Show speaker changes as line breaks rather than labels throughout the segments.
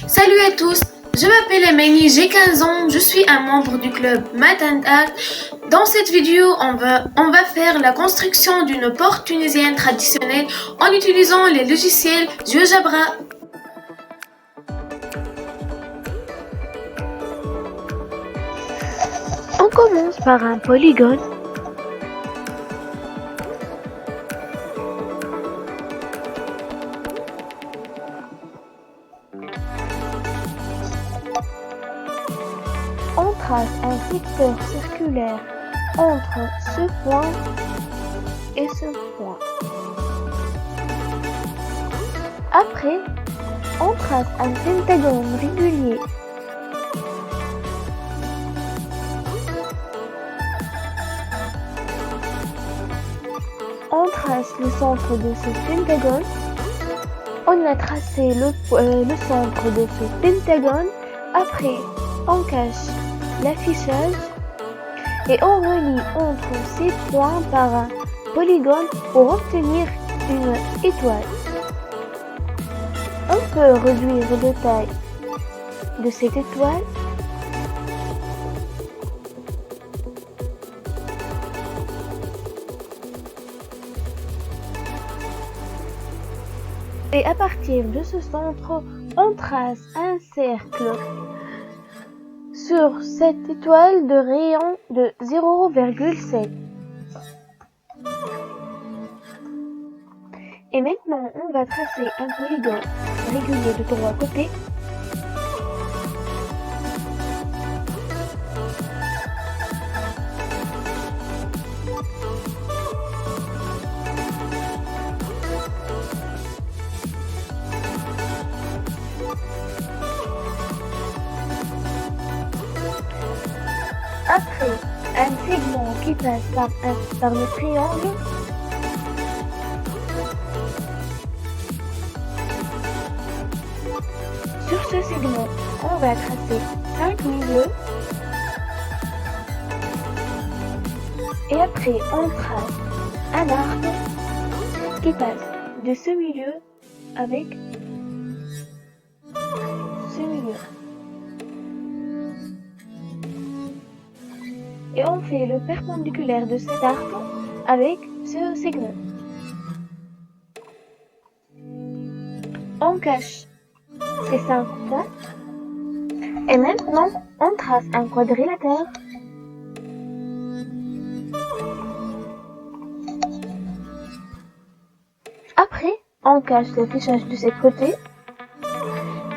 Salut à tous, je m'appelle Emeni, j'ai 15 ans, je suis un membre du club Math and Art. Dans cette vidéo, on va faire la construction d'une porte tunisienne traditionnelle en utilisant les logiciels GeoGebra.
On commence par un polygone. On trace un secteur circulaire entre ce point et ce point. Après, on trace un pentagone régulier. On trace le centre de ce pentagone. On a tracé le centre de ce pentagone. Après, on cache l'affichage et on relie entre ces points par un polygone pour obtenir une étoile. On peut réduire la taille de cette étoile. Et à partir de ce centre, on trace un cercle sur cette étoile de rayon de 0,7. Et maintenant, on va tracer un polygone régulier de 3 côtés. Après, un segment qui passe par le triangle. Sur ce segment, on va tracer 5 milieux. Et après, on trace un arc qui passe de ce milieu avec ce milieu. Et on fait le perpendiculaire de cet arc avec ce segment. On cache ces 5 points. Et maintenant, on trace un quadrilatère. Après, on cache l'affichage de cet côté.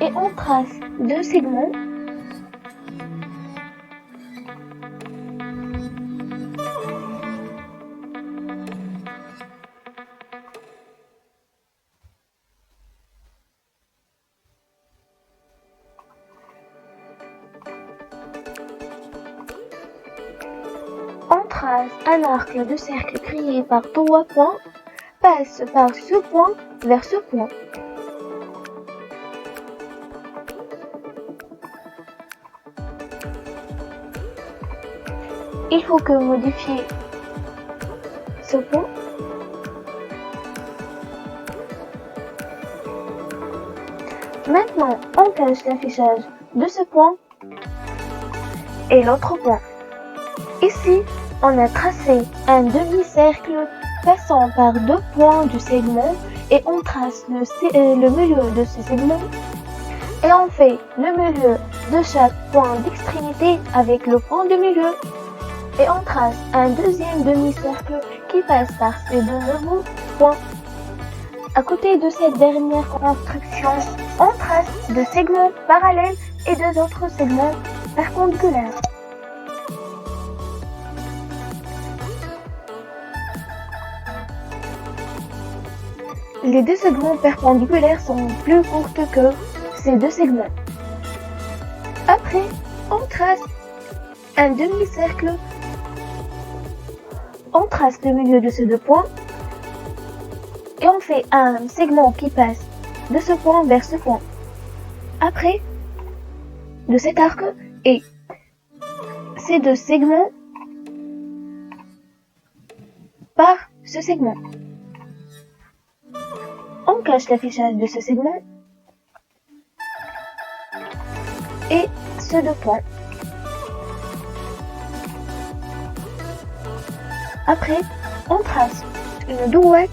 Et on trace 2 segments. On trace un arc de cercle créé par 3 points, passe par ce point vers ce point. Il faut que modifier ce point. Maintenant, on cache l'affichage de ce point et l'autre point. Ici, on a tracé un demi-cercle passant par 2 points du segment et on trace le milieu de ce segment et on fait le milieu de chaque point d'extrémité avec le point de milieu et on trace un deuxième demi-cercle qui passe par ces 2 nouveaux points. À côté de cette dernière construction, on trace 2 segments parallèles et 2 autres segments perpendiculaires. Les 2 segments perpendiculaires sont plus courts que ces 2 segments. Après, on trace un demi-cercle. On trace le milieu de ces 2 points et on fait un segment qui passe de ce point vers ce point. Après, de cet arc et ces 2 segments par ce segment. On cache l'affichage de ce segment et ce deux points. Après, on trace une droite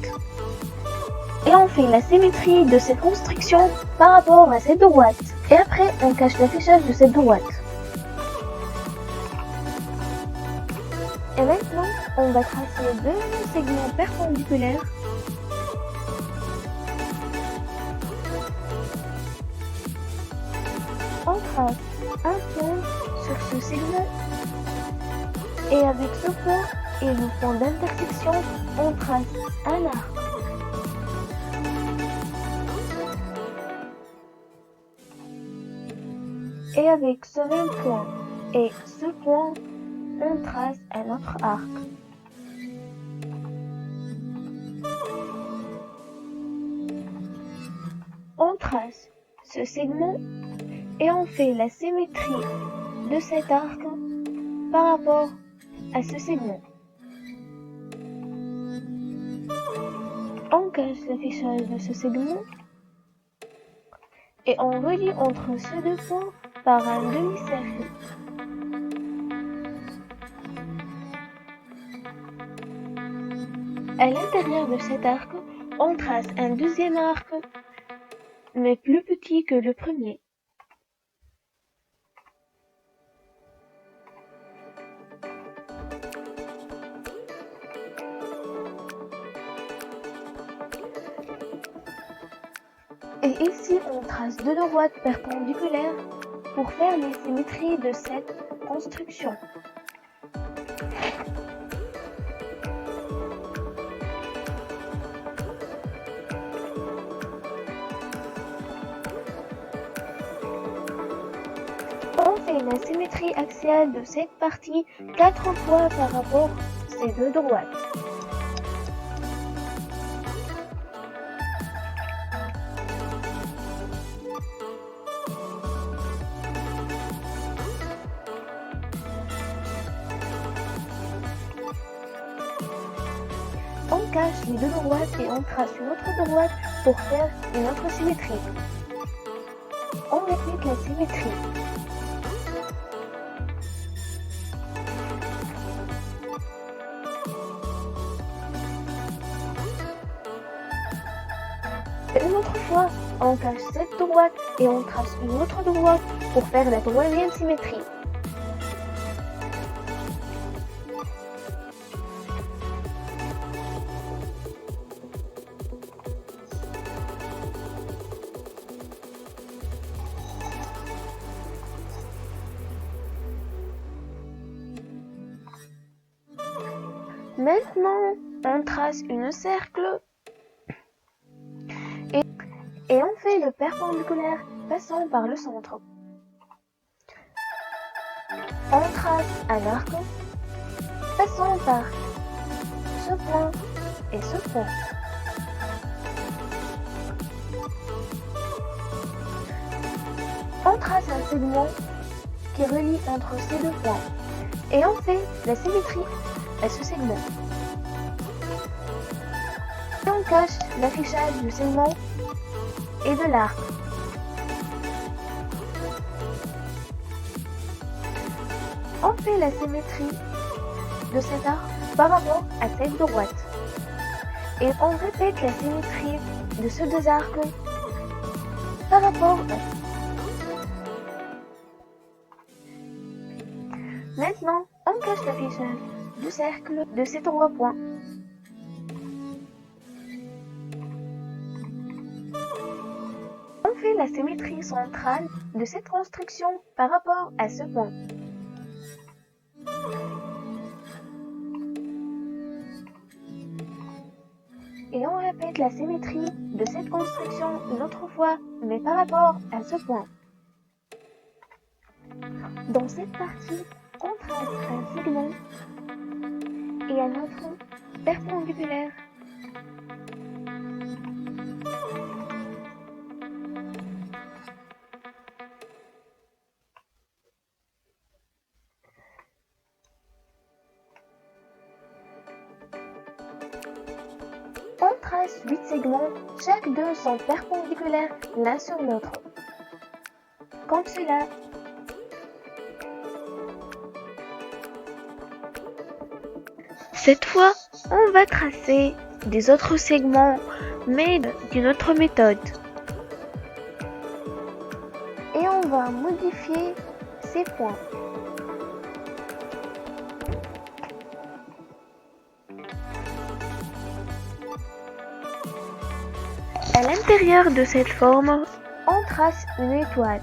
et on fait la symétrie de cette construction par rapport à cette droite. Et après, on cache l'affichage de cette droite. Et maintenant, on va tracer deux segments perpendiculaires. On trace un point sur ce segment et avec ce point et le point d'intersection, on trace un arc. Et avec ce même point et ce point, on trace un autre arc. On trace ce segment et on fait la symétrie de cet arc par rapport à ce segment. On cache l'affichage de ce segment et on relie entre ces deux points par un demi-cercle. À l'intérieur de cet arc, on trace un deuxième arc, mais plus petit que le premier. Et ici, on trace deux droites perpendiculaires pour faire les symétries de cette construction. On fait la symétrie axiale de cette partie 4 fois par rapport à ces deux droites. On cache les deux droites et on trace une autre droite pour faire une autre symétrie. On répète la symétrie. Une autre fois, on cache cette droite et on trace une autre droite pour faire la troisième symétrie. Maintenant, on trace une cercle et on fait le perpendiculaire passant par le centre. On trace un arc passant par ce point et ce point. On trace un segment qui relie entre ces deux points et on fait la symétrie à ce segment. Et on cache l'affichage du segment et de l'arc. On fait la symétrie de cet arc par rapport à cette droite. Et on répète la symétrie de ces deux arcs par rapport à... Maintenant, on cache l'affichage du cercle de ces trois points. On fait la symétrie centrale de cette construction par rapport à ce point. Et on répète la symétrie de cette construction une autre fois, mais par rapport à ce point. Dans cette partie, on trace un segment et un autre perpendiculaire. On trace 8 segments, chaque deux sont perpendiculaires l'un sur l'autre. Comme cela. Cette fois, on va tracer des autres segments, mais d'une autre méthode. Et on va modifier ces points. À l'intérieur de cette forme, on trace une étoile.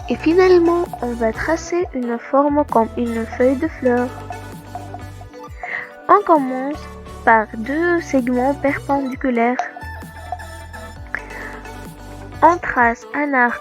Et finalement, on va tracer une forme comme une feuille de fleur. On commence par deux segments perpendiculaires. On trace un arc.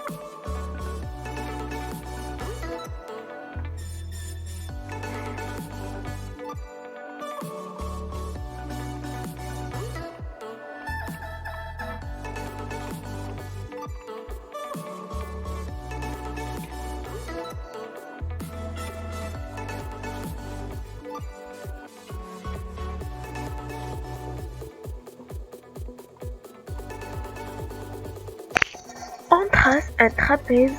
On trace un trapèze.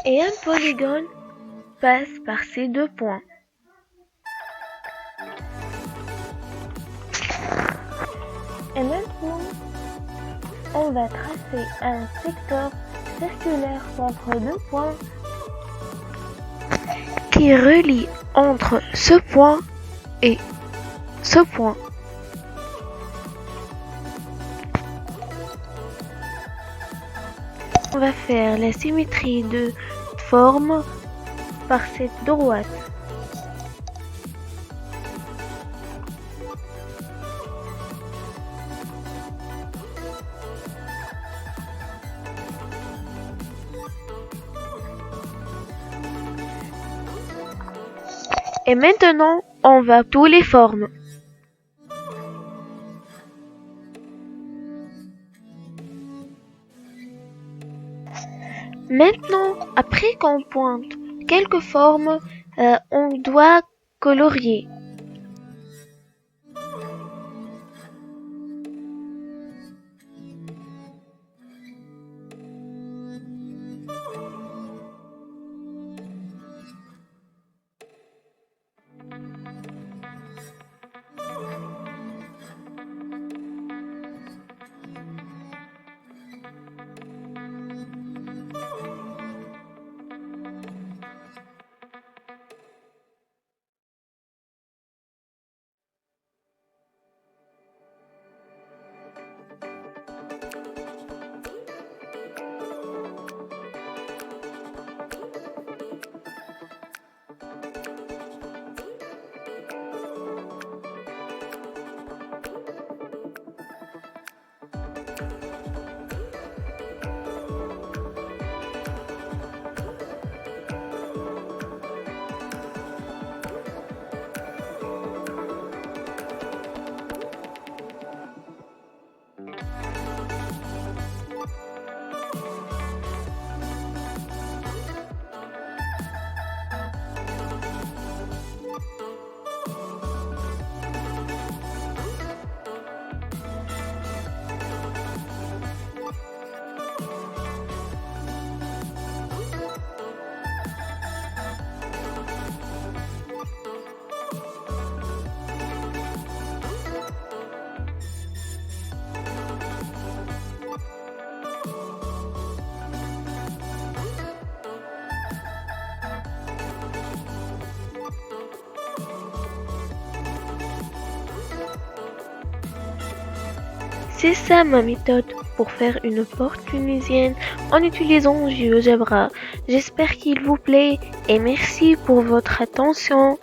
Et un polygone passe par ces deux points. Et maintenant, on va tracer un secteur circulaire entre deux points qui relie entre ce point et ce point. On va faire la symétrie de forme par cette droite. Et maintenant, on va tous les formes. Maintenant, après qu'on pointe quelques formes, on doit colorier. C'est ça ma méthode pour faire une porte tunisienne en utilisant GeoGebra. J'espère qu'il vous plaît et merci pour votre attention.